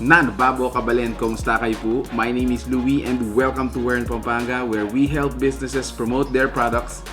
Nanbabo kabalen kong stakay po. My name is Louie and welcome to Wear in Pampanga, where we help businesses promote their products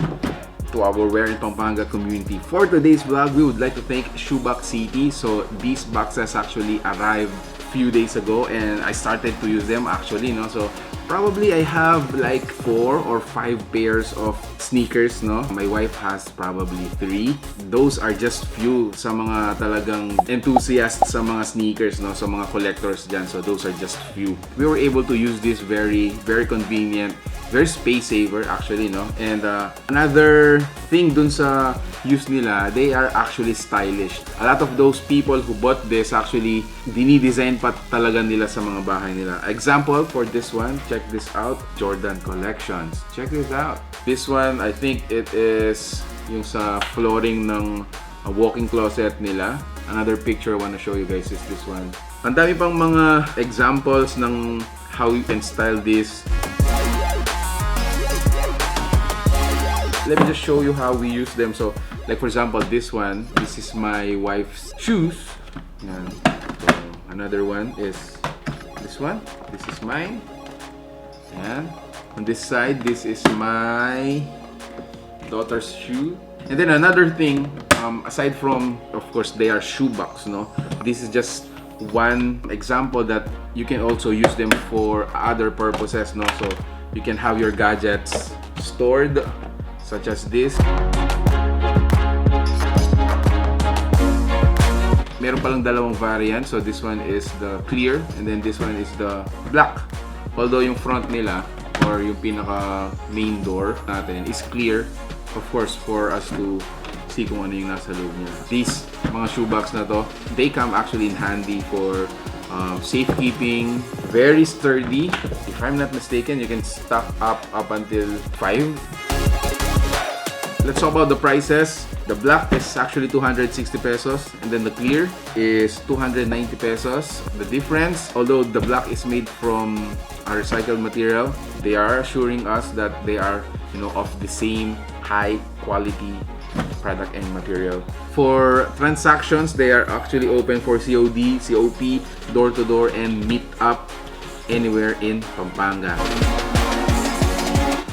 to our Wear in Pampanga community. For today's vlog, we would like to thank Shoebox City. So these boxes actually arrived a few days ago and I started to use them actually, no? So probably I have like 4 or 5 pairs of sneakers, no? My wife has probably 3. Those are just few sa mga talagang enthusiasts sa mga sneakers, no? Sa mga collectors dyan. So those are just few. We were able to use this very convenient, very space saver actually, no? And another thing dun sa use nila, they are actually stylish. A lot of those people who bought this actually dinidesign pa talaga nila sa mga bahay nila. Example for this one, check this out, Jordan collections. Check this out. This one, I think it is yung sa flooring ng walk-in closet nila. Another picture I want to show you guys is this one. Ang dami pang mga examples ng how you can style this. Let me just show you how we use them. So, like for example, this one, this is my wife's shoes. Yan. So, another one is this one. This is mine. Yan. On this side, this is my daughter's shoe. And then another thing, aside from, of course, they are shoebox, no? This is just one example that you can also use them for other purposes, no? So, you can have your gadgets stored, such as this. Meron palang dalawang variant. So this one is the clear and then this one is the black. Although yung front nila or yung pinaka main door natin is clear, of course, for us to see kung ano yung nasa loob niya. These mga shoebox na to, they come actually in handy for safekeeping. Very sturdy. If I'm not mistaken, you can stock up until 5. Let's talk about the prices. The black is actually 260 pesos and then the clear is 290 pesos. The difference, although the black is made from a recycled material, they are assuring us that they are, you know, of the same high quality product and material. For transactions, they are actually open for COD, COP, door to door, and meet up anywhere in Pampanga.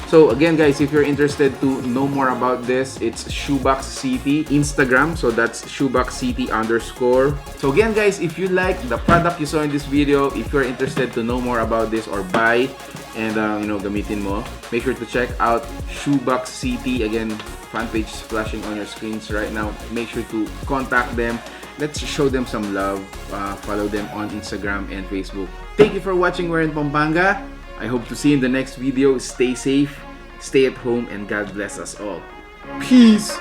So again guys, if you're interested to know more about this, it's Shoebox City Instagram, so that's Shoebox City _. So again guys, if you like the product you saw in this video, if you're interested to know more about this or buy and you know, gamitin mo, make sure to check out Shoebox City. Again, fan page is flashing on your screens right now. Make sure to contact them. Let's show them some love. Follow them on Instagram and Facebook. Thank you for watching We're in Pampanga. I hope to see you in the next video. Stay safe, stay at home, and God bless us all. Peace!